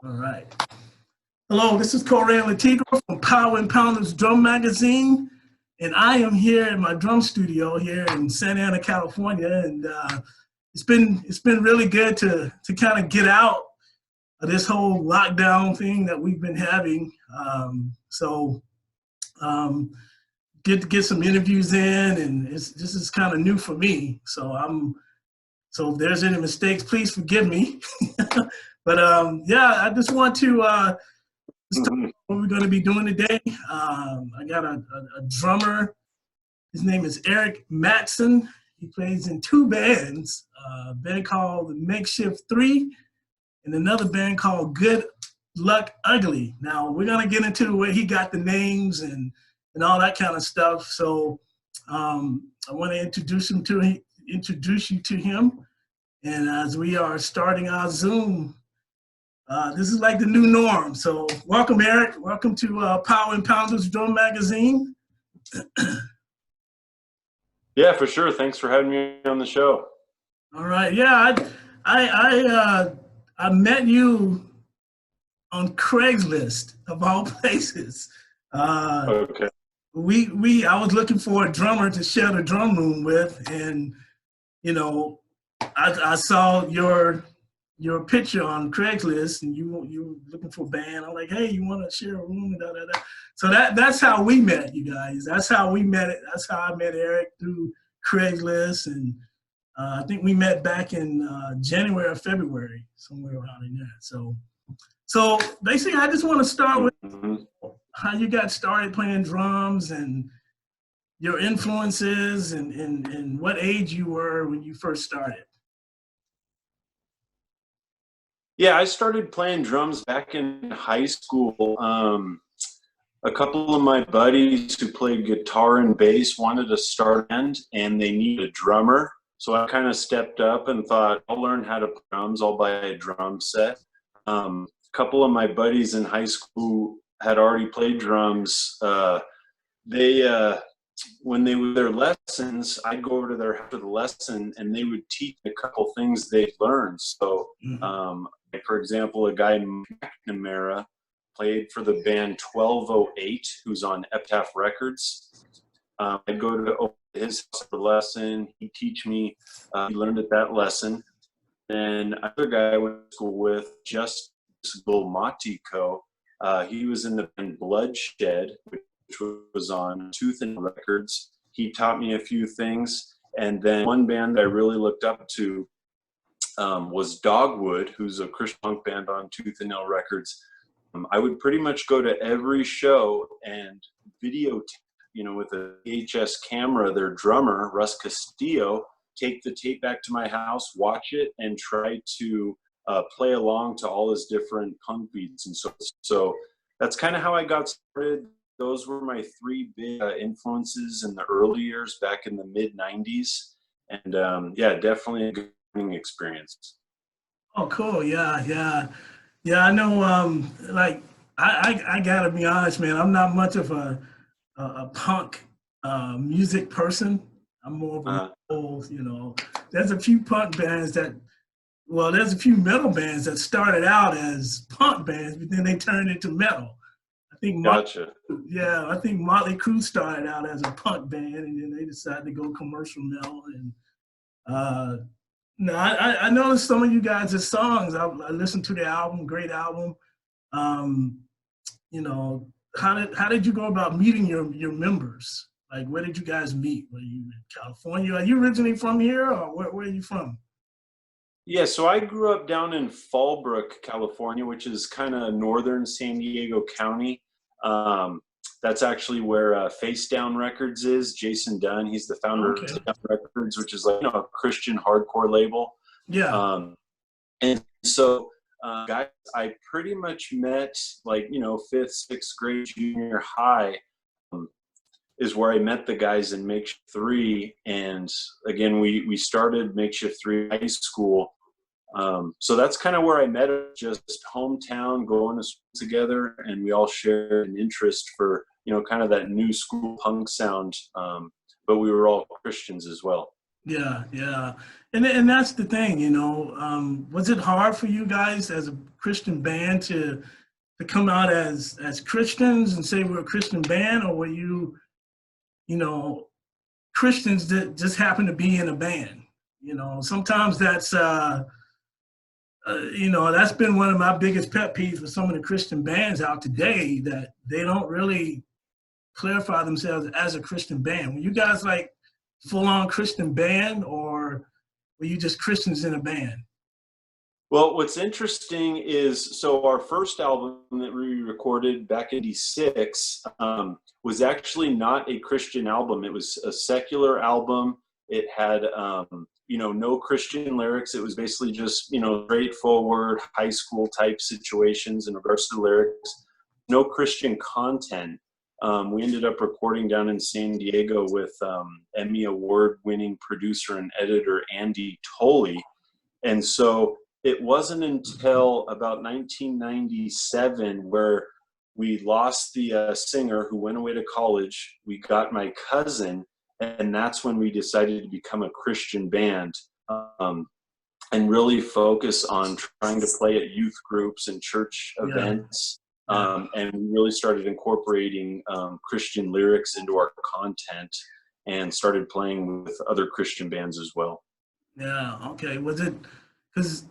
All right. Hello, this is Coran Latigo from Power and Pounders Drum Magazine, and I am here in my drum studio here in Santa Ana, California, and it's been really good to kind of get out of this whole lockdown thing that we've been having. Um, get some interviews in, and this is kind of new for me. So if there's any mistakes, please forgive me. But yeah, I just want to start what we're going to be doing today. I got a drummer. His name is Eric Mattson. He plays in two bands, a band called Makeshift3 and another band called Good Luck Ugly. Now, we're going to get into where he got the names and all that kind of stuff. So I want to introduce you to him. And as we are starting our Zoom, this is like the new norm. So welcome, Eric. Welcome to Power and Pounders Drum Magazine. Yeah, for sure. Thanks for having me on the show. All right. Yeah, I met you on Craigslist of all places. Okay. I was looking for a drummer to share the drum room with, and you know, I saw your picture on Craigslist, and you were looking for a band. I'm like, hey, you want to share a room? And da, da, da. So that's how we met, you guys. That's how we met. That's how I met Eric, through Craigslist, and I think we met back in January or February, somewhere around in there. So basically, I just want to start with how you got started playing drums and your influences and what age you were when you first started. Yeah, I started playing drums back in high school. A couple of my buddies who played guitar and bass wanted to start a band, and they needed a drummer. So I kind of stepped up and thought, I'll learn how to play drums. I'll buy a drum set. A couple of my buddies in high school had already played drums. When they were their lessons, I'd go over to their after the lesson, and they would teach me a couple things they'd learned. So, for example, a guy in McNamara played for the band 1208, who's on Epitaph Records. I'd go to his house for lesson. He'd teach me. He learned at that lesson. And another guy I went to school with, Justice Matiko, he was in the band Bloodshed, which was on Tooth and Records. He taught me a few things. And then one band that I really looked up to was Dogwood, who's a Christian punk band on Tooth and Nail Records. I would pretty much go to every show and videotape, with a VHS camera, their drummer, Russ Castillo, take the tape back to my house, watch it, and try to play along to all his different punk beats. And so that's kind of how I got started. Those were my three big influences in the early years back in the mid-90s. And yeah, definitely a good learning experience. Oh, cool. Yeah. I know, like, I gotta be honest, man, I'm not much of a punk music person. I'm more of a old, there's a few punk bands there's a few metal bands that started out as punk bands, but then they turned into metal. I think I think Motley Crue started out as a punk band, and then they decided to go commercial metal. And no, I noticed some of you guys' songs. I listened to the album, great album. How did you go about meeting your members? Like, where did you guys meet? Were you in California? Are you originally from here, or where are you from? Yeah, so I grew up down in Fallbrook, California, which is kind of northern San Diego County. That's actually where Face Down Records is. Jason Dunn, he's the founder of Face Down Records, which is like a Christian hardcore label. Yeah. And so, guys, I pretty much met like 5th, 6th grade, junior high. Is where I met the guys in Makeshift3, and again, we started Makeshift3 high school. So that's kind of where I met them, just hometown, going to school together, and we all shared an interest for, kind of that new school punk sound, but we were all Christians as well. Yeah, yeah. And that's the thing, you know. Was it hard for you guys as a Christian band to come out as Christians and say we're a Christian band, or were you know, Christians that just happen to be in a band? You know, sometimes you know, that's been one of my biggest pet peeves with some of the Christian bands out today, that they don't really clarify themselves as a Christian band. Were you guys like full on Christian band, or were you just Christians in a band? Well, what's interesting is, so our first album that we recorded back in '86 was actually not a Christian album. It was a secular album. It had, no Christian lyrics. It was basically just, straightforward high school type situations in regards to the lyrics. No Christian content. We ended up recording down in San Diego with Emmy Award-winning producer and editor Andy Tolley. And so it wasn't until about 1997 where we lost the singer who went away to college. We got my cousin, and that's when we decided to become a Christian band, and really focus on trying to play at youth groups and church events. And we really started incorporating Christian lyrics into our content and started playing with other Christian bands as well. Yeah, okay. Was it, because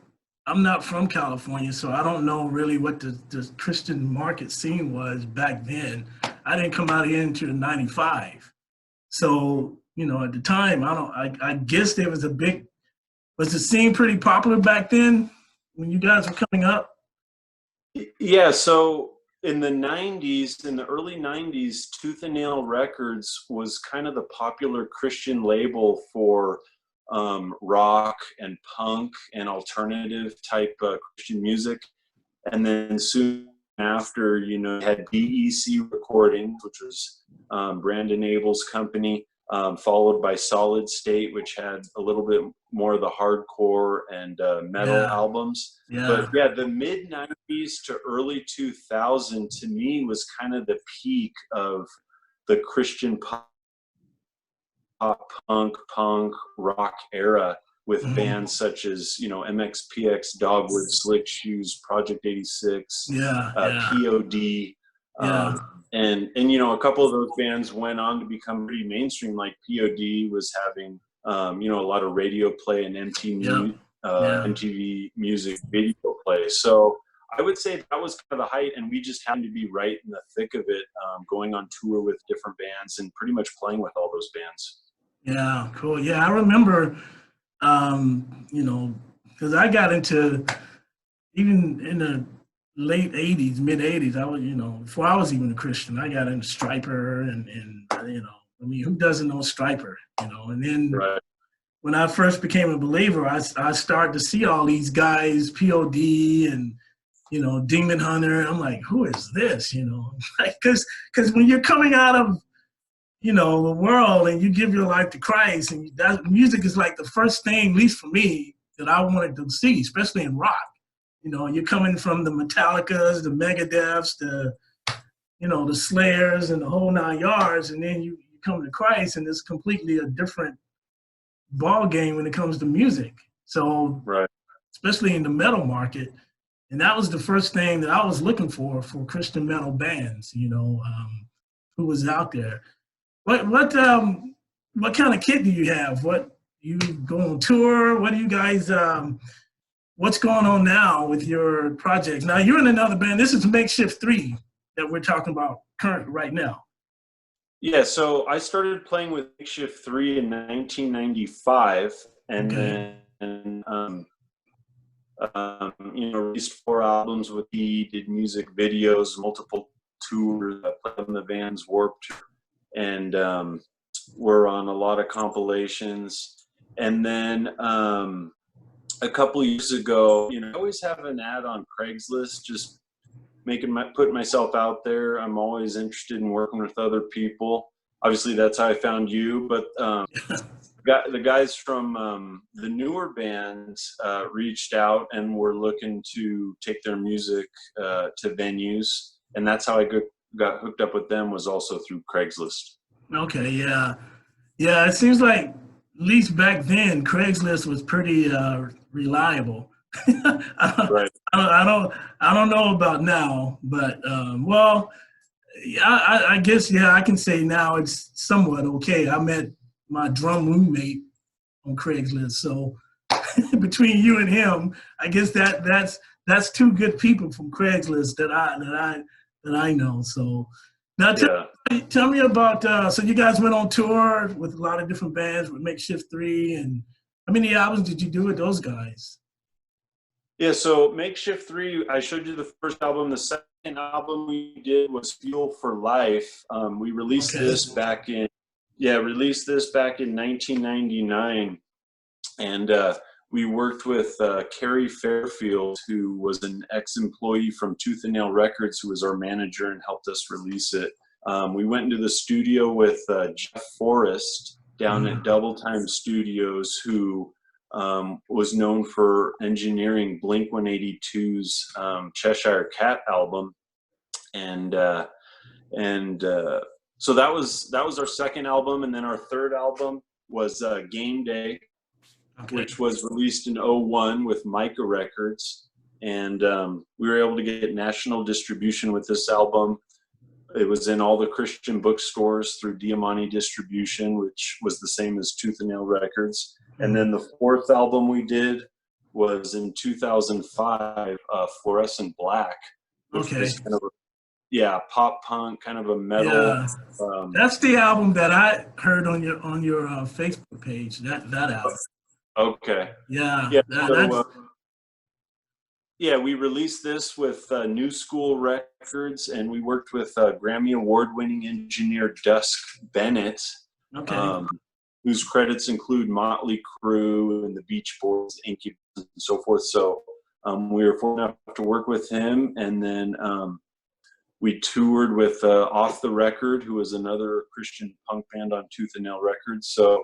I'm not from California, so I don't know really what the Christian market scene was back then. I didn't come out here until '95. So, you know, at the time, I guess there was was the scene pretty popular back then when you guys were coming up? Yeah, so in the early 90s, Tooth and Nail Records was kind of the popular Christian label for rock and punk and alternative type Christian music. And then soon after, had BEC Recordings, which was Brandon Abel's company, followed by Solid State, which had a little bit more of the hardcore and metal albums. But yeah, the mid 90s to early 2000 to me was kind of the peak of the Christian pop punk rock era, with bands such as MXPX, Dogwood, Slick Shoes, Project 86, POD, and a couple of those bands went on to become pretty mainstream. Like POD was having a lot of radio play and MTV music video play. So I would say that was kind of the height, and we just happened to be right in the thick of it, going on tour with different bands and pretty much playing with all those bands. Yeah, cool. Yeah, I remember, because I got into, even in the late '80s, mid '80s, I was, before I was even a Christian, I got into Striper and I mean, who doesn't know Striper, and then when I first became a believer, I started to see all these guys, POD and, Demon Hunter. I'm like, who is this, because when you're coming out of, the world, and you give your life to Christ, and that music is like the first thing, at least for me, that I wanted to see, especially in rock. You're coming from the Metallicas, the Megadeths, the Slayers, and the whole 9 yards, and then you come to Christ, and it's completely a different ball game when it comes to music. So, especially in the metal market, and that was the first thing that I was looking for Christian metal bands, who was out there. What kind of kit do you have? What, you go on tour? What do you guys? What's going on now with your projects? Now you're in another band. This is Makeshift3 that we're talking about current right now. Yeah, so I started playing with Makeshift3 in 1995, and then released 4 albums with he did music videos, multiple tours, played on the Vans Warped Tour, and we're on a lot of compilations. And then a couple years ago, I always have an ad on Craigslist, just putting myself out there. I'm always interested in working with other people. Obviously, that's how I found you. But the guys from the newer bands reached out and were looking to take their music to venues, and that's how I got hooked up with them, was also through Craigslist. Okay, yeah. It seems like least back then, Craigslist was pretty reliable. I, Right. I don't I don't know about now, but well, yeah, I guess yeah, I can say now it's somewhat okay. I met my drum roommate on Craigslist, so between you and him, I guess that's two good people from Craigslist that I know. So now Yeah. tell me about so you guys went on tour with a lot of different bands with Makeshift 3, and how many albums did you do with those guys? Yeah, so Makeshift 3, I showed you the first album. The second album we did was Fuel for Life. We released Okay. this back in, yeah, released this back in 1999. And we worked with Carrie Fairfield, who was an ex-employee from Tooth and Nail Records, who was our manager and helped us release it. We went into the studio with Jeff Forrest down at Double Time Studios, who was known for engineering Blink 182's Cheshire Cat album, and so that was our second album, and then our third album was Game Day, Okay. which was released in '01 with Micah Records, and we were able to get national distribution with this album. It was in all the Christian bookstores through Diamante Distribution, which was the same as Tooth and Nail Records. And then the fourth album we did was in 2005, Fluorescent Black, which Okay. was kind of a pop punk, kind of a metal. Yeah, that's the album that I heard on your Facebook page. That album. Okay. Yeah, Yeah. that's Yeah, we released this with New School Records, and we worked with Grammy Award-winning engineer Dusk Bennett, okay. whose credits include Motley Crue and the Beach Boys, Incubus, and so forth. So we were fortunate enough to work with him, and then we toured with Off the Record, who was another Christian punk band on Tooth and Nail Records. So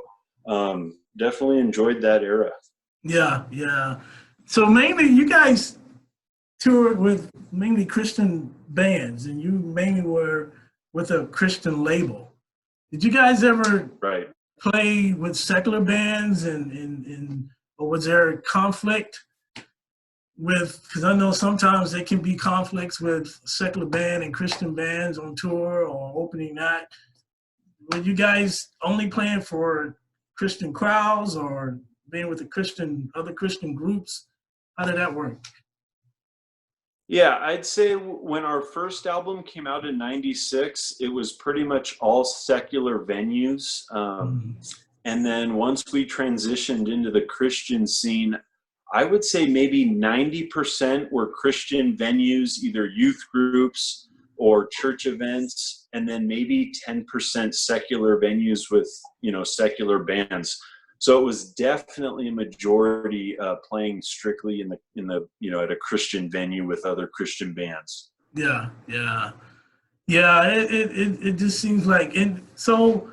definitely enjoyed that era. Yeah, yeah. So mainly, you guys toured with mainly Christian bands, and you mainly were with a Christian label. Did you guys ever Right. play with secular bands, and or was there conflict with? Because I know sometimes there can be conflicts with secular band and Christian bands on tour or opening act. Were you guys only playing for Christian crowds or being with the other Christian groups? How did that work? Yeah, I'd say when our first album came out in '96, it was pretty much all secular venues. And then once we transitioned into the Christian scene, I would say maybe 90% were Christian venues, either youth groups or church events, and then maybe 10% secular venues with, secular bands. So it was definitely a majority playing strictly in the at a Christian venue with other Christian bands. Yeah, yeah, yeah. It just seems like, and so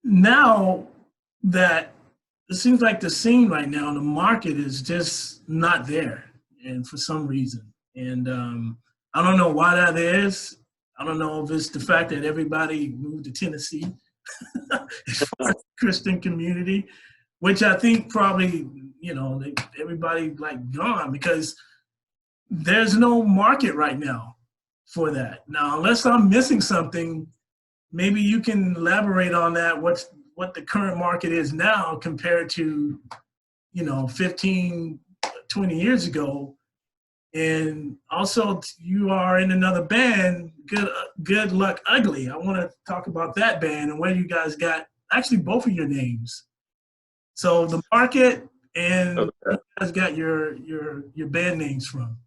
now that it seems like the scene right now, the market is just not there, and for some reason, and I don't know why that is. I don't know if it's the fact that everybody moved to Tennessee as far as the Christian community, which I think probably, everybody like gone because there's no market right now for that. Now, unless I'm missing something, maybe you can elaborate on that. What the current market is now compared to, 15, 20 years ago. And also, you are in another band, Good Luck Ugly. I want to talk about that band and where you guys got actually both of your names. So the market and Okay. you guys got your band names from.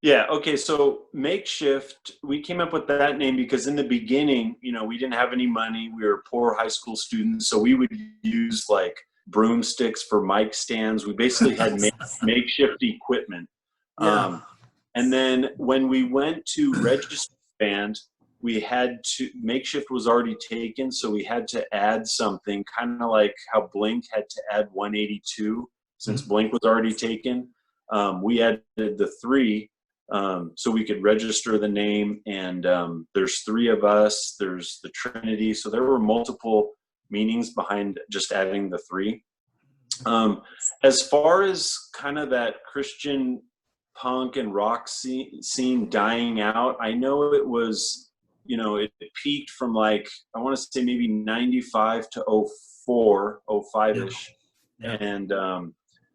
Yeah. Okay. So Makeshift, we came up with that name because in the beginning, we didn't have any money. We were poor high school students, so we would use like broomsticks for mic stands. We basically had makeshift equipment. Yeah. And then when we went to register band, Makeshift was already taken, so we had to add something, kind of like how Blink had to add 182 since Blink was already taken. We added the 3 so we could register the name, and there's 3 of us. There's the Trinity, so there were multiple meanings behind just adding the 3. As far as kind of that Christian punk and rock scene dying out, I know it was, it peaked from like, I want to say maybe 95 to 04, 05-ish. Yeah. And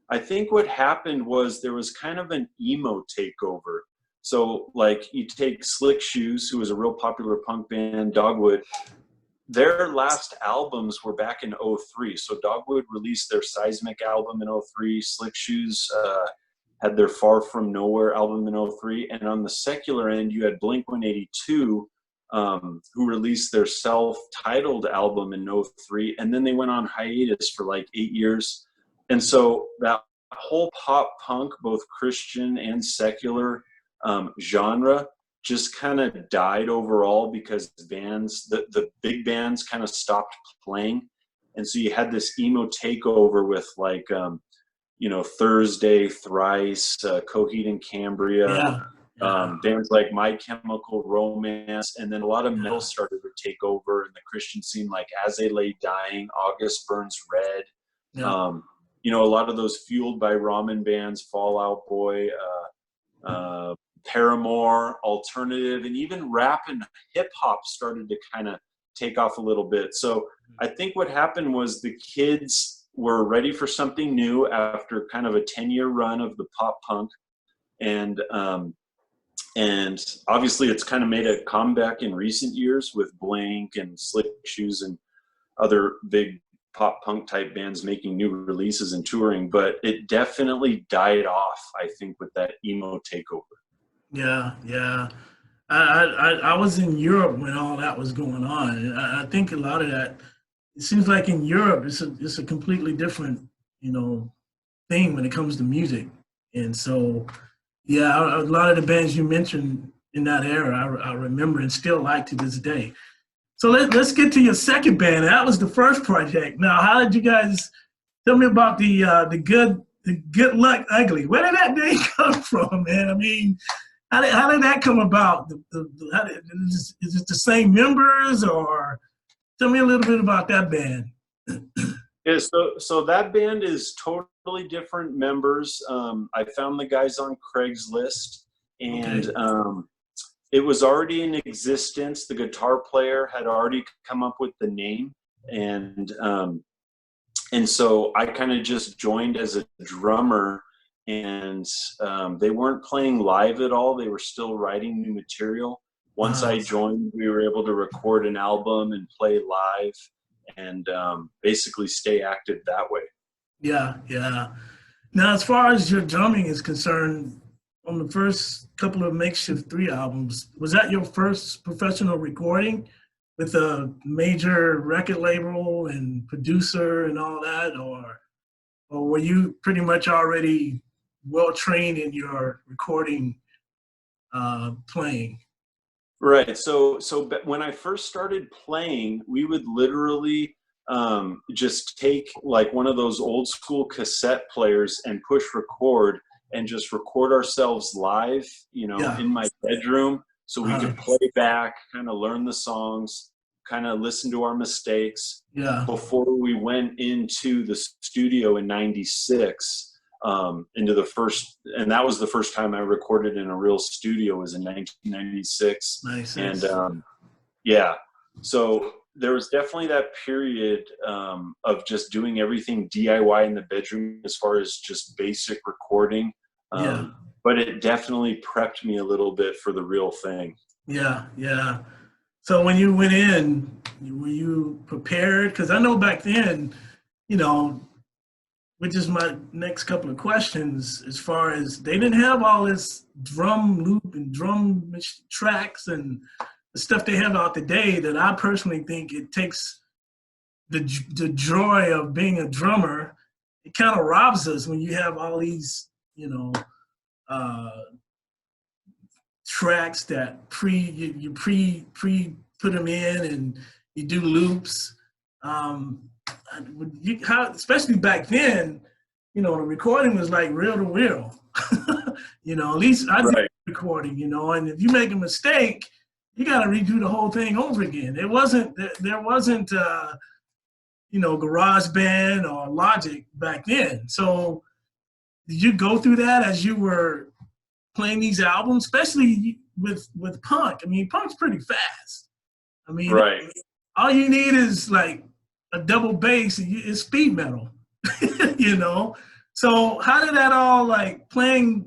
I think what happened was there was kind of an emo takeover. So like you take Slick Shoes, who was a real popular punk band, Dogwood, their last albums were back in 03. So Dogwood released their Seismic album in 03. Slick Shoes had their Far From Nowhere album in 03. And on the secular end, you had Blink-182, who released their self-titled album in 03. And then they went on hiatus for like 8 years. And so that whole pop punk, both Christian and secular genre, just kind of died overall because bands, the big bands kind of stopped playing. And so you had this emo takeover with like, Thursday, Thrice, Coheed and Cambria, bands like My Chemical Romance, and then a lot of metal started to take over in the Christian scene, like As They Lay Dying, August Burns Red. A lot of those fueled by ramen bands, Fall Out Boy, Paramore, alternative, and even rap and hip hop started to kind of take off a little bit. So I think what happened was the kids were ready for something new after kind of a 10-year run of the pop punk. And obviously it's kind of made a comeback in recent years with Blink and Slick Shoes and other big pop punk type bands making new releases and touring, but it definitely died off, I think, with that emo takeover. Yeah. I was in Europe when all that was going on. And I think a lot of that, it seems like in Europe, it's a completely different, thing when it comes to music. And so, yeah, a lot of the bands you mentioned in that era, I remember and still like to this day. So let's get to your second band. That was the first project. Now, how did you guys, tell me about the Good Luck Ugly? Where did that name come from, man? I mean, how did that come about? Is it the same members, or tell me a little bit about that band? Yeah, so that band is totally different members. I found the guys on Craigslist, and it was already in existence. The guitar player had already come up with the name, and so I kind of just joined as a drummer. And they weren't playing live at all. They were still writing new material. Once I joined, we were able to record an album and play live and basically stay active that way. Yeah. Now, as far as your drumming is concerned, on the first couple of Makeshift3 albums, was that your first professional recording with a major record label and producer and all that, or were you pretty much already well-trained in your recording playing? Right. So when I first started playing, we would literally just take like one of those old school cassette players and push record and just record ourselves live, in my bedroom, so we could play back, kind of learn the songs, kind of listen to our mistakes before we went into the studio in 96. Into the first, and that was the first time I recorded in a real studio, was in 1996. Nice. And so there was definitely that period of just doing everything DIY in the bedroom as far as just basic recording. But it definitely prepped me a little bit for the real thing. Yeah. So when you went in, were you prepared? Because I know back then, which is my next couple of questions, as far as they didn't have all this drum loop and drum tracks and the stuff they have out today, that I personally think it takes the joy of being a drummer. It kind of robs us when you have all these, tracks that you put them in and you do loops. Especially back then, the recording was like reel to reel. At least I did recording, and if you make a mistake, you got to redo the whole thing over again. There wasn't GarageBand or Logic back then. So did you go through that as you were playing these albums, especially with punk? I mean, punk's pretty fast. I mean, Right. all you need is like a double bass, and it's speed metal, So how did that all, like, playing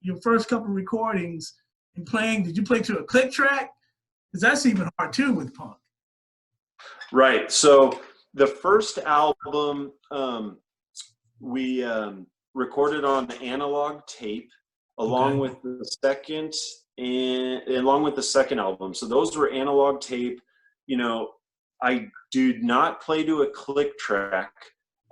your first couple recordings and playing? Did you play to a click track? Because that's even hard too with punk. Right. So the first album we recorded on analog tape, along with the second album. So those were analog tape. I did not play to a click track.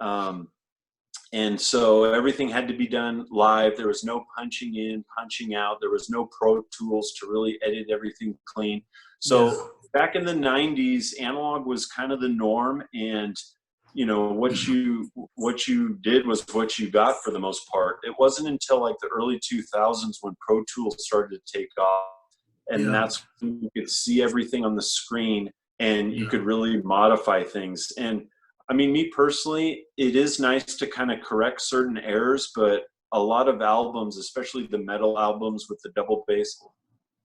And so everything had to be done live. There was no punching in, punching out. There was no Pro Tools to really edit everything clean. So back in the 90s, analog was kind of the norm. And, what you did was what you got for the most part. It wasn't until like the early 2000s when Pro Tools started to take off. And that's when you could see everything on the screen and you could really modify things. And I mean, me personally, it is nice to kind of correct certain errors, but a lot of albums, especially the metal albums with the double bass,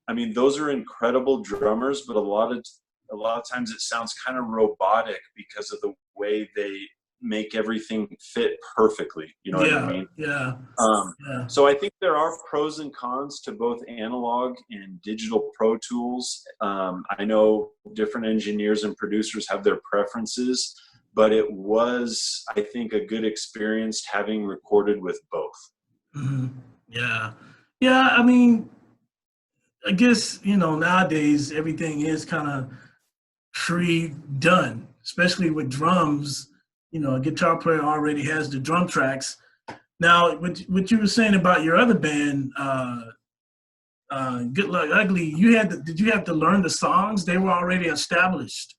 I mean, those are incredible drummers, but a lot of times it sounds kind of robotic because of the way they make everything fit perfectly. You know what I mean? Yeah. So I think there are pros and cons to both analog and digital Pro Tools. I know different engineers and producers have their preferences, but it was, I think, a good experience having recorded with both. Mm-hmm. Yeah. I mean, I guess, nowadays everything is kind of pre-done, especially with drums. A guitar player already has the drum tracks. Now, what you were saying about your other band, Good Luck Ugly, did you have to learn the songs? They were already established.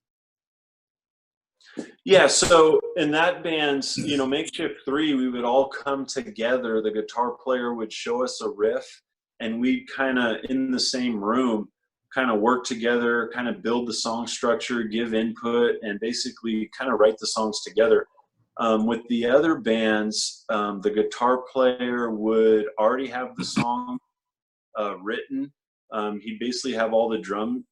Yeah, so in that band's, Makeshift3, we would all come together. The guitar player would show us a riff, and we'd kind of, in the same room, kind of work together, kind of build the song structure, give input, and basically kind of write the songs together. With the other bands, the guitar player would already have the song written. He'd basically have all the drum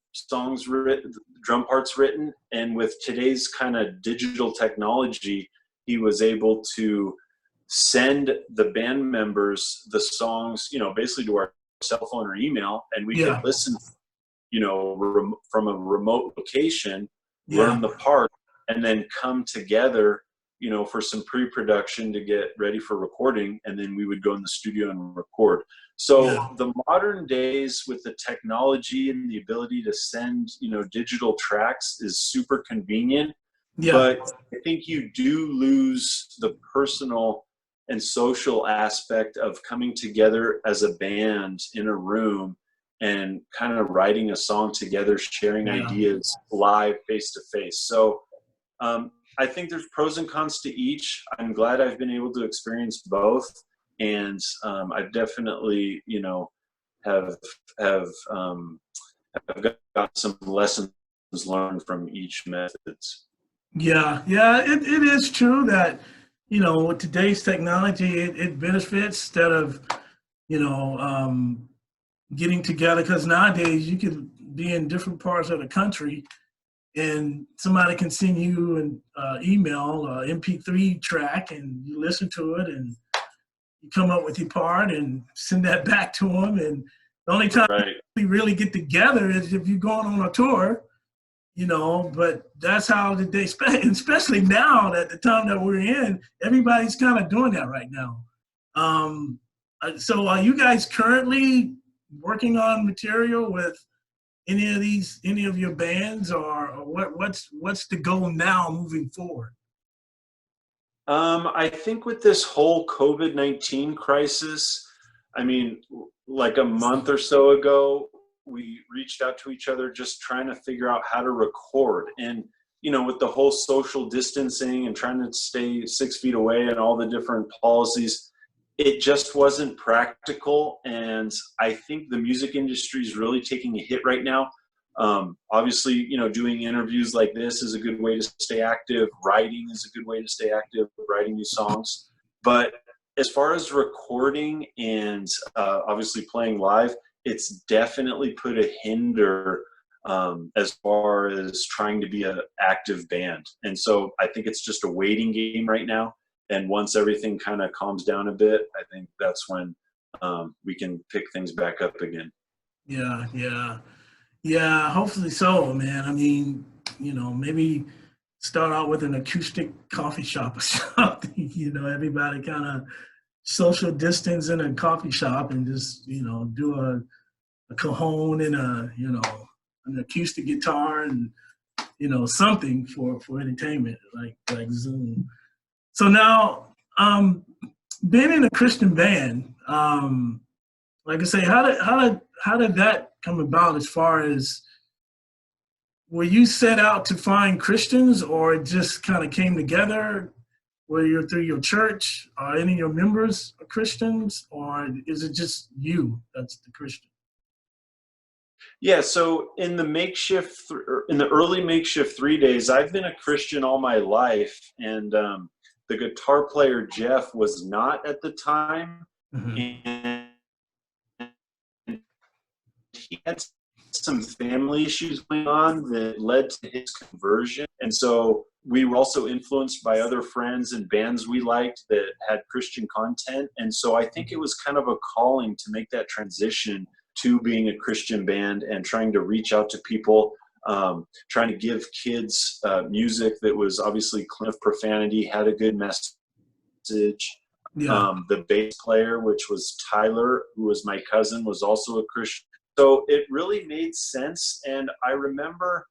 parts written, and with today's kind of digital technology, he was able to send the band members the songs, basically to our cell phone or email, and we could listen, from a remote location, learn the part, and then come together, for some pre-production to get ready for recording, and then we would go in the studio and record. So the modern days with the technology and the ability to send, digital tracks is super convenient. But I think you do lose the personal and social aspect of coming together as a band in a room and kind of writing a song together, sharing ideas live, face to face. So I think there's pros and cons to each. I'm glad I've been able to experience both. And I've definitely, have got some lessons learned from each methods. It is true that, with today's technology, it benefits instead of, getting together, because nowadays you could be in different parts of the country and somebody can send you an email, MP3 track, and you listen to it and you come up with your part and send that back to them. And the only time we really get together is if you're going on a tour, but that's how the day, especially now at the time that we're in, everybody's kind of doing that right now. So are you guys currently working on material with any of your bands, or what's the goal now moving forward? I think with this whole COVID-19 crisis, I mean, like a month or so ago, we reached out to each other just trying to figure out how to record. And, with the whole social distancing and trying to stay 6 feet away and all the different policies, it just wasn't practical. And I think the music industry is really taking a hit right now. Obviously, doing interviews like this is a good way to stay active. Writing is a good way to stay active, writing new songs. But as far as recording and obviously playing live, it's definitely put a hinder as far as trying to be an active band. And so I think it's just a waiting game right now. And once everything kind of calms down a bit, I think that's when we can pick things back up again. Yeah, yeah. Yeah, hopefully so, man. I mean, maybe start out with an acoustic coffee shop or something. Everybody kind of social distance in a coffee shop and just, do a cajon and an acoustic guitar and, something for entertainment like Zoom. So now, being in a Christian band, like I say, how did that come about? As far as, were you set out to find Christians, or it just kind of came together? Were you through your church? Are any of your members Christians, or is it just you that's the Christian? Yeah, so in the early Makeshift 3 days, I've been a Christian all my life, and the guitar player Jeff was not at the time, Mm-hmm. and he had some family issues going on that led to his conversion. And so we were also influenced by other friends and bands we liked that had Christian content. And so I think it was kind of a calling to make that transition to being a Christian band and trying to reach out to people, trying to give kids music that was obviously clean of profanity, had a good message. Yeah. The bass player, which was Tyler, who was my cousin, was also a Christian. So it really made sense. And I remember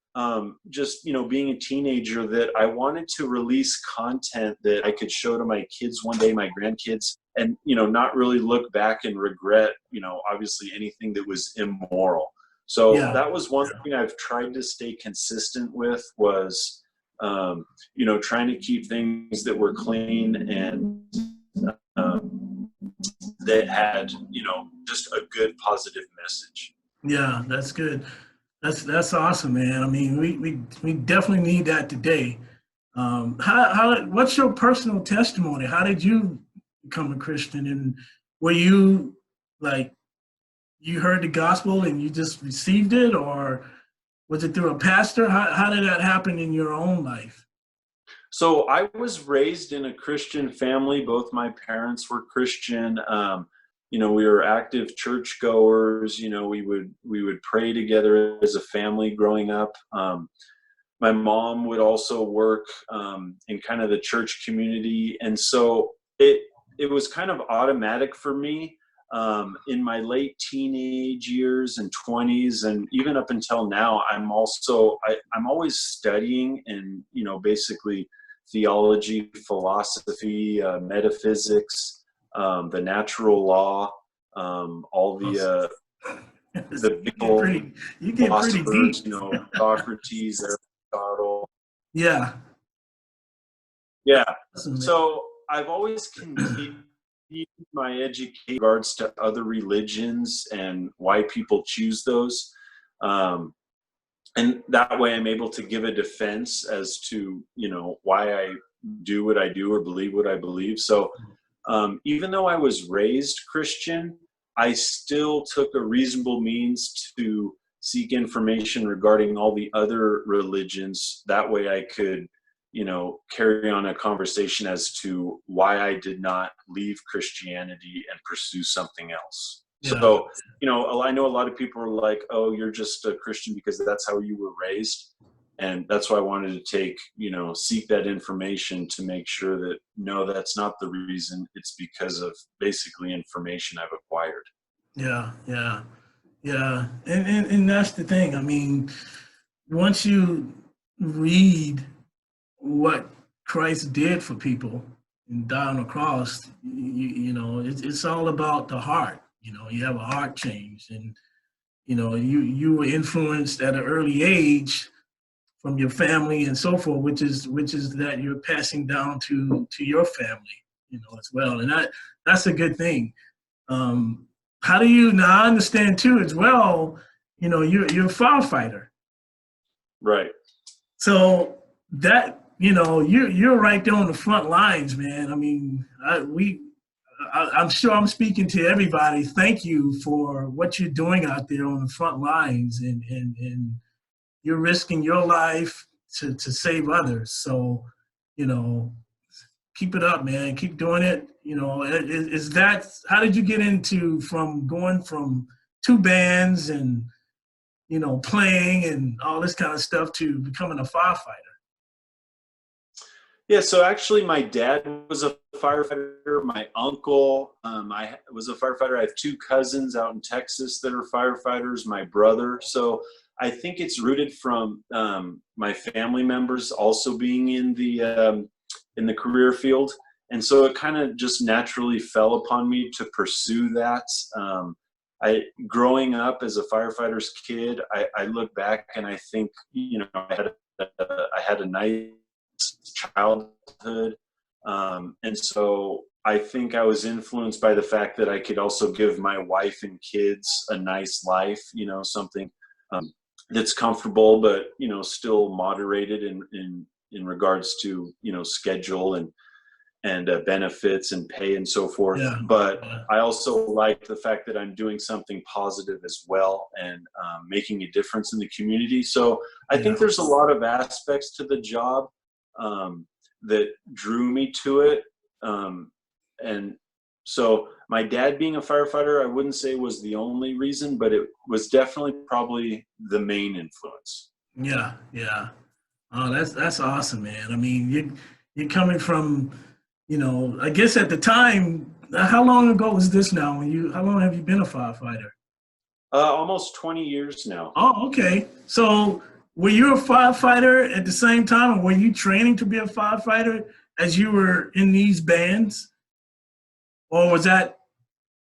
just, being a teenager, that I wanted to release content that I could show to my kids one day, my grandkids, and, not really look back and regret, obviously anything that was immoral. So Yeah. that was one thing I've tried to stay consistent with, was, trying to keep things that were clean and that had, just a good positive message. Yeah, that's good. That's awesome, man. I mean, we definitely need that today. What's your personal testimony? How did you become a Christian? And were you, like, you heard the gospel and you just received it, or was it through a pastor? How did that happen in your own life? So I was raised in a Christian family. Both my parents were Christian. We were active churchgoers. We would pray together as a family growing up. My mom would also work in kind of the church community, and so it was kind of automatic for me in my late teenage years and 20s, and even up until now. I'm always studying, and basically theology, philosophy, metaphysics, the natural law, all the big old You get pretty philosophers, deep. Socrates, Aristotle. Yeah. Yeah. Awesome, man. So I've always continued my education in regards to other religions and why people choose those. And that way I'm able to give a defense as to, why I do what I do or believe what I believe. So even though I was raised Christian, I still took a reasonable means to seek information regarding all the other religions. That way I could, carry on a conversation as to why I did not leave Christianity and pursue something else. Yeah. So, I know a lot of people are like, oh, you're just a Christian because that's how you were raised. And that's why I wanted to seek that information to make sure that, no, that's not the reason. It's because of basically information I've acquired. Yeah, yeah, yeah. And that's the thing. I mean, once you read what Christ did for people and died on the cross, it's all about the heart. You have a heart change, and you were influenced at an early age from your family and so forth, which is that you're passing down to your family, as well, and that's a good thing. How do you now? I understand too as well. You're a firefighter, Right. So that, you're right there on the front lines, man. I mean, I'm sure I'm speaking to everybody. Thank you for what you're doing out there on the front lines, and you're risking your life to save others. So, you know, keep it up, man. Keep doing it. Is that, how did you get into from going from two bands and, playing and all this kind of stuff to becoming a firefighter? Yeah, so actually my dad was a firefighter. My uncle, I was a firefighter. I have two cousins out in Texas that are firefighters, my brother. So I think it's rooted from my family members also being in the career field. And so it kind of just naturally fell upon me to pursue that. Growing up as a firefighter's kid, I look back and I think, I had a nice childhood. And so I think I was influenced by the fact that I could also give my wife and kids a nice life, something that's comfortable, but, still moderated in regards to, schedule and benefits and pay and so forth. Yeah. But Yeah. I also like the fact that I'm doing something positive as well, and making a difference in the community. So I think there's a lot of aspects to the job that drew me to it. And so my dad being a firefighter, I wouldn't say was the only reason, but it was definitely probably the main influence. Yeah. Yeah. Oh, that's awesome, man. I mean, you're coming from, I guess at the time, how long ago was this now? How long have you been a firefighter? Almost 20 years now. Oh, okay. So were you a firefighter at the same time, or were you training to be a firefighter as you were in these bands? Or was that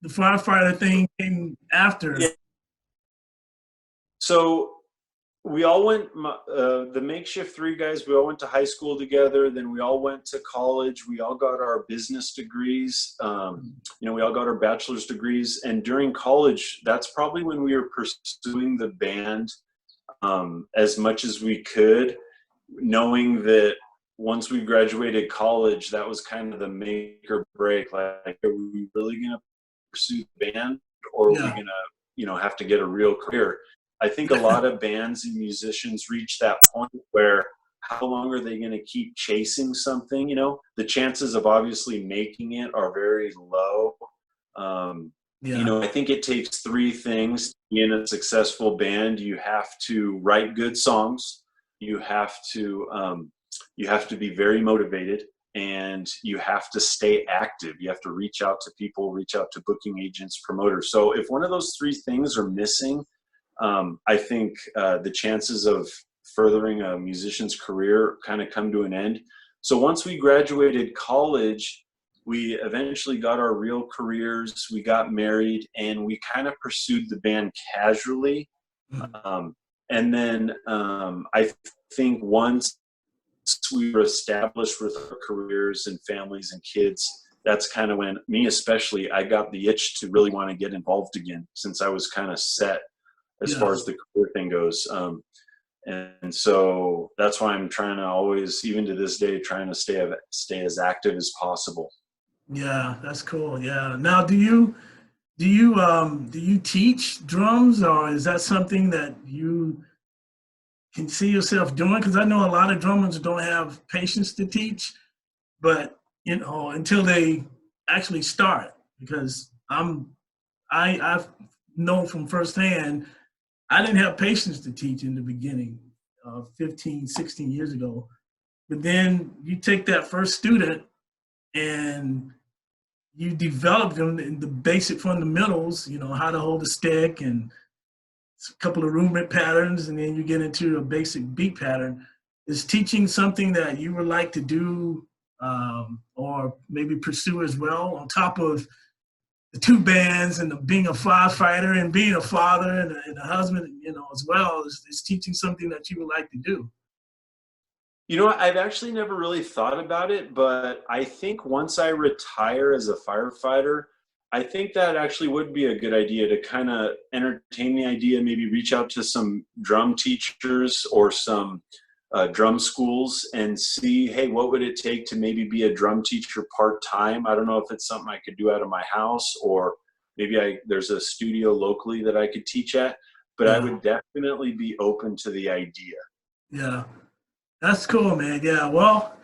the firefighter thing came after? Yeah. So we all went, the Makeshift3 guys, we all went to high school together. Then we all went to college. We all got our business degrees. We all got our bachelor's degrees. And during college, that's probably when we were pursuing the band as much as we could, knowing that once we graduated college, that was kind of the make or break. Like, are we really going to pursue the band, or are we going to, have to get a real career? I think a lot of bands and musicians reach that point where how long are they going to keep chasing something? The chances of obviously making it are very low. I think it takes three things to be in a successful band. You have to write good songs. You have to be very motivated, and you have to stay active. You have to reach out to people, reach out to booking agents, promoters. So if one of those three things are missing, I think the chances of furthering a musician's career kind of come to an end. So once we graduated college, we eventually got our real careers. We got married, and we kind of pursued the band casually. And then I think once we were established with our careers and families and kids, that's kind of when, me especially, I got the itch to really want to get involved again, since I was kind of set as far as the career thing goes. And so that's why I'm trying to always, even to this day, trying to stay as active as possible. Yeah, that's cool. Yeah. Now, do you teach drums, or is that something that you can see yourself doing? Because I know a lot of drummers don't have patience to teach, but until they actually start. Because I've known from firsthand, I didn't have patience to teach in the beginning, 15, 16 years ago. But then you take that first student and you develop them in the basic fundamentals, how to hold a stick and a couple of rhythmic patterns, and then you get into a basic beat pattern. Is teaching something that you would like to do, or maybe pursue as well, on top of the two bands and being a firefighter and being a father and a husband, as well, is teaching something that you would like to do? I've actually never really thought about it, but I think once I retire as a firefighter, I think that actually would be a good idea to kind of entertain the idea, maybe reach out to some drum teachers or some drum schools and see, hey, what would it take to maybe be a drum teacher part-time? I don't know if it's something I could do out of my house, or maybe there's a studio locally that I could teach at, but I Yeah, would definitely be open to the idea. yeah, that's cool, man. Yeah, well,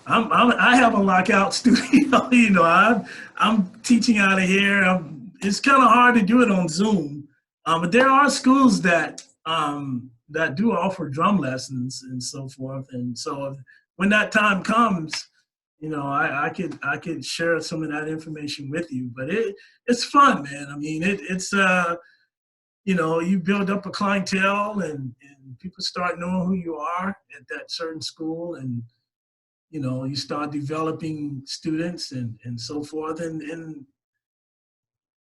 I have a lockout studio. I'm teaching out of here. It's kind of hard to do it on Zoom, but there are schools that do offer drum lessons and so forth. And so when that time comes, I could share some of that information with you. But it's fun, man. I mean, you build up a clientele, and people start knowing who you are at that certain school, and you start developing students and so forth. And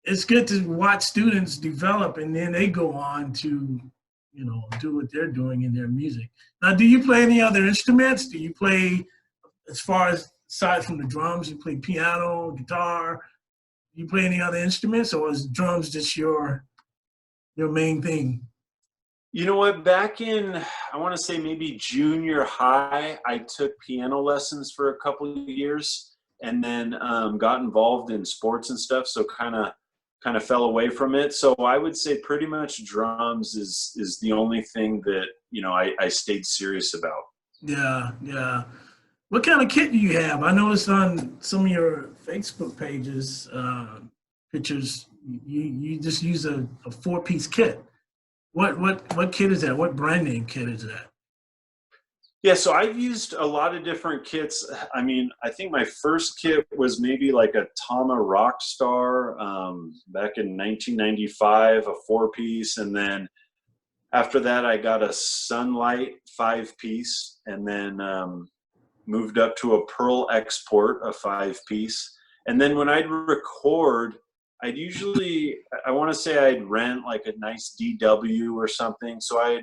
it's good to watch students develop, and then they go on to, do what they're doing in their music. Now, do you play any other instruments? Do you play, as far as aside from the drums, you play piano, guitar? Do you play any other instruments, or is drums just your main thing? You know what? Back in, I want to say maybe junior high, I took piano lessons for a couple of years, and then got involved in sports and stuff. So kind of fell away from it. So I would say pretty much drums is the only thing that I stayed serious about. Yeah, yeah. What kind of kit do you have? I noticed on some of your Facebook pages, pictures, you just use a 4-piece kit. What kit is that? What brand name kit is that? Yeah, so I've used a lot of different kits. I mean, I think my first kit was maybe like a Tama Rockstar back in 1995, a 4-piece, and then after that I got a Sunlight 5-piece, and then moved up to a Pearl Export, a 5-piece, and then when I'd record, I want to say I'd rent like a nice DW or something. So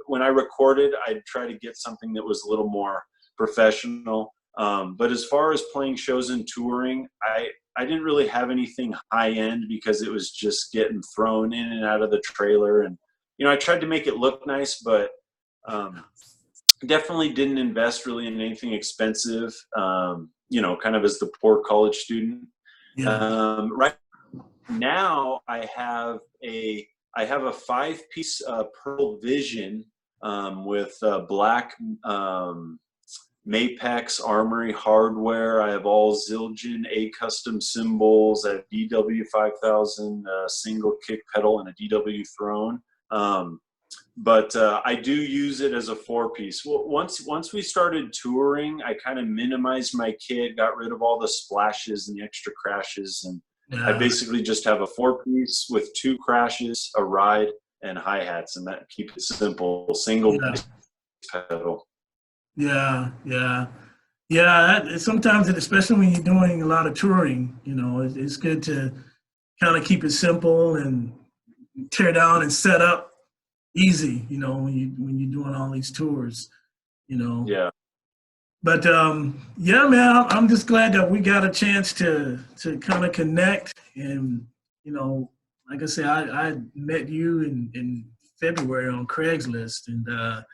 when I recorded, I'd try to get something that was a little more professional. But as far as playing shows and touring, I didn't really have anything high end because it was just getting thrown in and out of the trailer. And, I tried to make it look nice, but definitely didn't invest really in anything expensive, kind of as the poor college student. Yeah. Right now I have a 5-piece Pearl Vision with black Mapex Armory hardware. I have all Zildjian A custom cymbals. I have DW 5000 single kick pedal and a DW throne. But I do use it as a 4-piece. Well, once we started touring, I kind of minimized my kit, got rid of all the splashes and the extra crashes, and I Yeah. basically just have a 4-piece with 2 crashes, a ride, and hi-hats, and that keeps it simple. Single Yeah. pedal. Yeah. Yeah. Yeah. Sometimes, especially when you're doing a lot of touring, it's good to kind of keep it simple and tear down and set up easy. When you're doing all these tours. Yeah. But yeah, man, I'm just glad that we got a chance to kind of connect. And like I said, I met you in February on Craigslist, and I've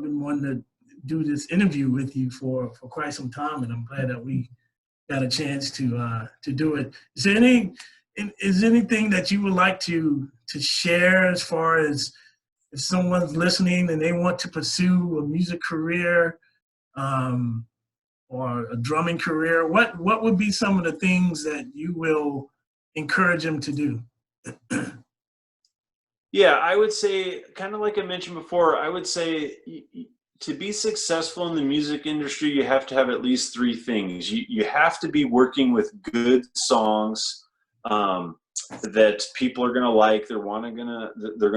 been wanting to do this interview with you for quite some time, and I'm glad that we got a chance to do it. Is anything that you would like to share as far as if someone's listening and they want to pursue a music career, or a drumming career, what would be some of the things that you will encourage them to do? Yeah, I would say, kind of like I mentioned before, I would say to be successful in the music industry, you have to have at least 3 things. You have to be working with good songs that people are going to like. They're going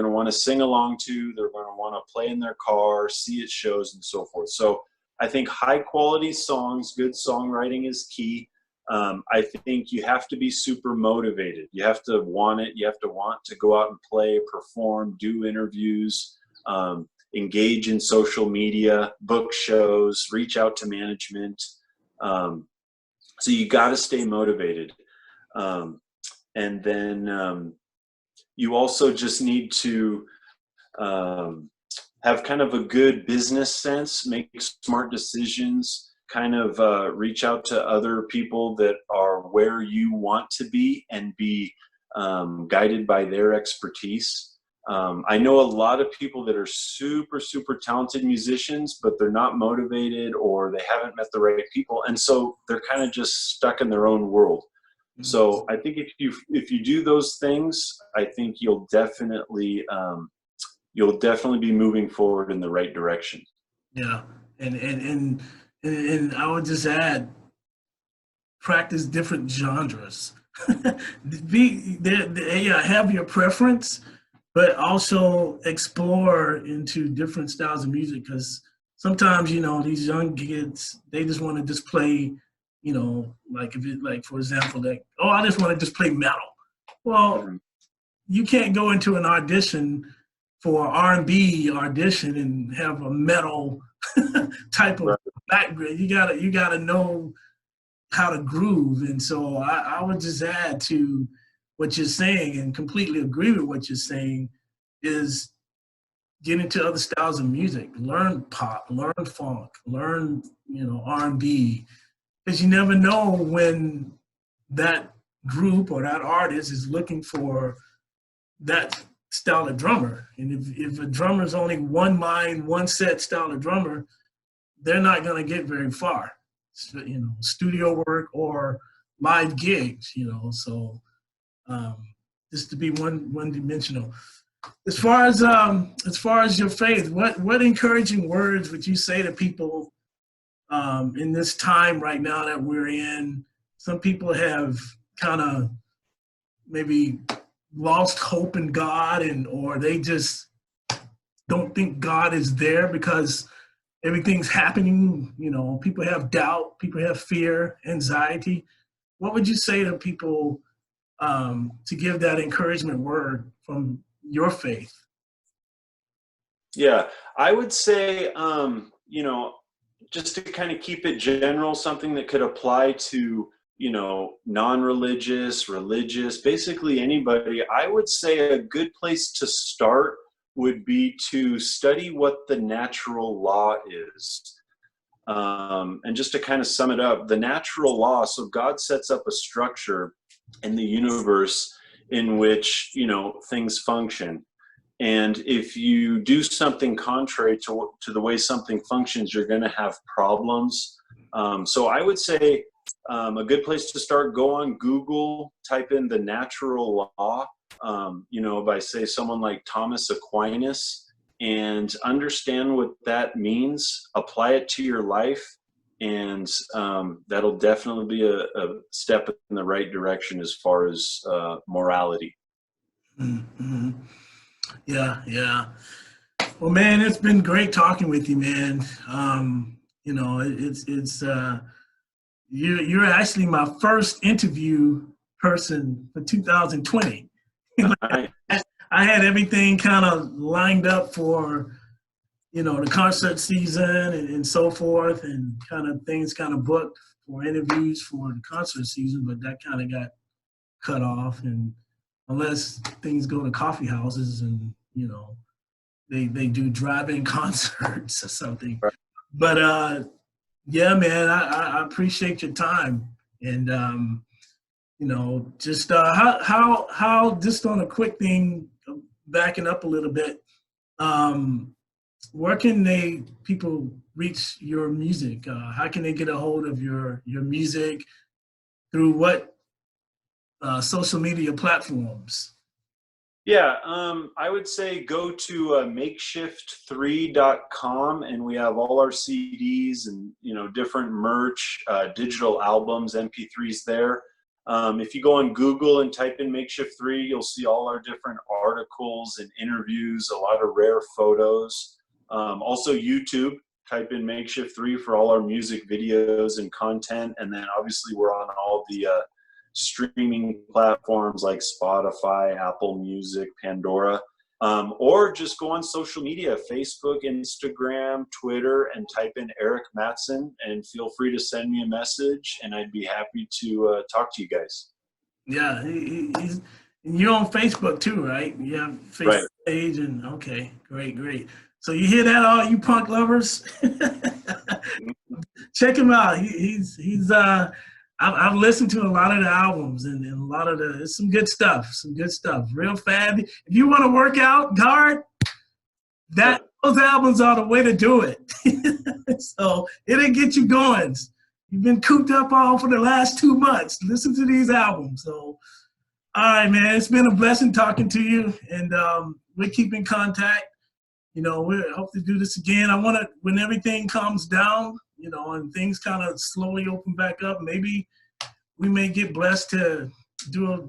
to want to sing along to. They're going to want to play in their car, see at shows, and so forth. So I think high quality songs, good songwriting is key. I think you have to be super motivated. You have to want it. You have to want to go out and play, perform, do interviews, engage in social media, book shows, reach out to management. So you got to stay motivated. And then you also just need to have kind of a good business sense, make smart decisions, kind of reach out to other people that are where you want to be and be guided by their expertise. I know a lot of people that are super, super talented musicians, but they're not motivated or they haven't met the right people. And so they're kind of just stuck in their own world. So I think if you do those things, I think you'll definitely be moving forward in the right direction. Yeah. And I would just add, practice different genres. Have your preference, but also explore into different styles of music, because sometimes, these young kids, they just want to just play, like for example, I just want to just play metal. Well, you can't go into an audition for R&B audition and have a metal type of background. You gotta know how to groove. And so I would just add to what you're saying, and completely agree with what you're saying, is get into other styles of music, learn pop, learn funk, learn, R&B, because you never know when that group or that artist is looking for that style of drummer. And if a drummer is only one mind, one set style of drummer, they're not going to get very far. Studio work or live gigs, so just to be one dimensional. As far as your faith, what encouraging words would you say to people in this time right now that we're in? Some people have kind of maybe lost hope in God, or they just don't think God is there because everything's happening. People have doubt, people have fear, anxiety. What would you say to people to give that encouragement word from your faith? Yeah, I would say, just to kind of keep it general, something that could apply to, non-religious, religious, basically anybody. I would say a good place to start would be to study what the natural law is. And just to kind of sum it up, the natural law, so God sets up a structure in the universe in which, things function. And if you do something contrary to the way something functions, you're going to have problems. So I would say a good place to start, go on Google, type in the natural law, by, say, someone like Thomas Aquinas, and understand what that means, apply it to your life, and that'll definitely be a step in the right direction as far as morality. Mm-hmm. Yeah. Well, man, it's been great talking with you, man. It's you're actually my first interview person for 2020. I had everything kind of lined up for, the concert season and so forth, and kind of things kind of booked for interviews for the concert season, but that kind of got cut off. And unless things go to coffee houses and, they do drive-in concerts or something. Right. But yeah, man, I appreciate your time. And, just how just on a quick thing, backing up a little bit, where can people reach your music? How can they get a hold of your music? Through what social media platforms? Yeah, I would say go to makeshift3.com, and we have all our CDs and, different merch, digital albums, MP3s there. If you go on Google and type in Makeshift3, you'll see all our different articles and interviews, a lot of rare photos. Also YouTube, type in Makeshift3 for all our music videos and content. And then obviously we're on all the streaming platforms like Spotify, Apple Music, Pandora. Or just go on social media, Facebook, Instagram, Twitter, and type in Eric Mattson, and feel free to send me a message, and I'd be happy to talk to you guys. Yeah, he's, and you're on Facebook too, right? You have Facebook Right. page, and okay, great, great. So you hear that, all you punk lovers? Check him out. He's I've listened to a lot of the albums, and a lot of it's some good stuff, real fab. If you want to work out, guard, those albums are the way to do it. So it'll get you going. You've been cooped up all for the last 2 months. Listen to these albums. So, all right, man, it's been a blessing talking to you, and we'll keep in contact. You know, we hope to do this again. I want to, when everything calms down, you know, and things kind of slowly open back up, maybe we may get blessed to do a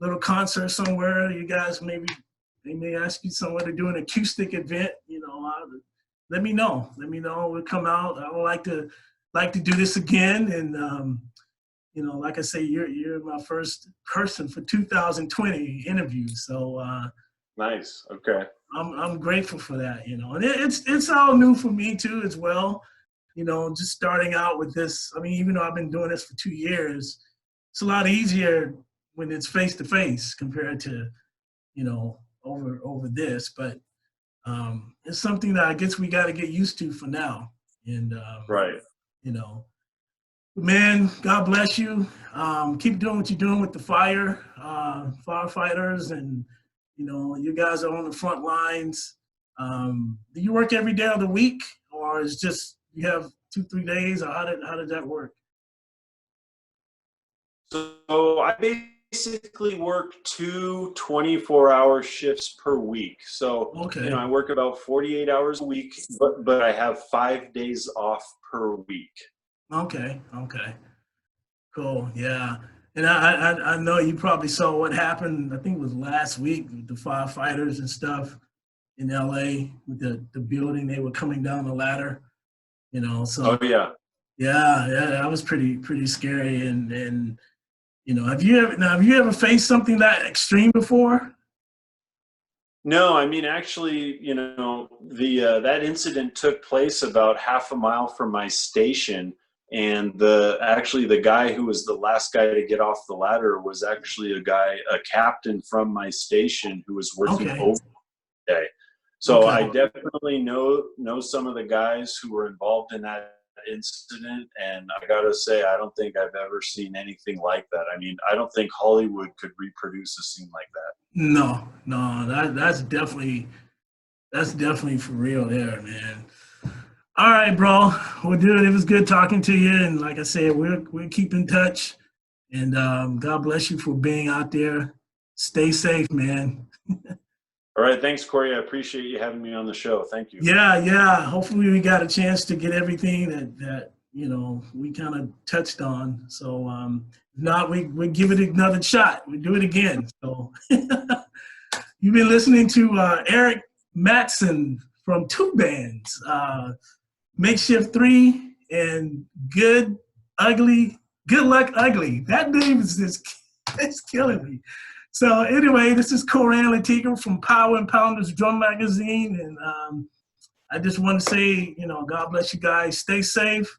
little concert somewhere. You guys, they may ask you somewhere to do an acoustic event. You know, let me know. We'll come out. I would like to do this again. And you know, like I say, you're my first person for 2020 interviews. So nice. Okay. I'm grateful for that. You know, and it's all new for me too as well. You know, just starting out with this. I mean, even though I've been doing this for 2 years, it's a lot easier when it's face to face compared to, you know, over this. But it's something that I guess we got to get used to for now. And right. You know, man, God bless you. Keep doing what you're doing with the firefighters, and you know, you guys are on the front lines. Do you work every day of the week, or is just you have 2-3 days, or how did that work? So I basically work 2 24-hour shifts per week. So Okay. you know, I work about 48 hours a week, but I have 5 days off per week. Okay. Cool. Yeah. And I know you probably saw what happened. I think it was last week with the firefighters and stuff in LA with the building. They were coming down the ladder. You know. So. Oh yeah. Yeah. That was pretty scary. And you know, have you ever faced something that extreme before? No, I mean, actually, you know, that incident took place about half a mile from my station, and the guy who was the last guy to get off the ladder was actually a captain from my station who was working over the day. So Okay. I definitely know some of the guys who were involved in that incident, and I gotta say, I don't think I've ever seen anything like that. I mean, I don't think Hollywood could reproduce a scene like that. No, that's definitely for real there, man. All right, bro. Well, dude, it was good talking to you, and like I said, we'll keep in touch. And God bless you for being out there. Stay safe, man. All right, thanks, Corey. I appreciate you having me on the show. Thank you. Yeah. Hopefully, we got a chance to get everything that you know we kind of touched on. So, if not, we give it another shot. We do it again. So, you've been listening to Eric Mattson from 2 bands, Makeshift3 and Good Luck Ugly. That name is just it's killing me. So anyway, this is Coran Latigo from Power and Pounders Drum Magazine, and I just want to say, you know, God bless you guys. Stay safe,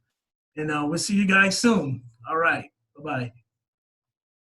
and we'll see you guys soon. All right, bye-bye.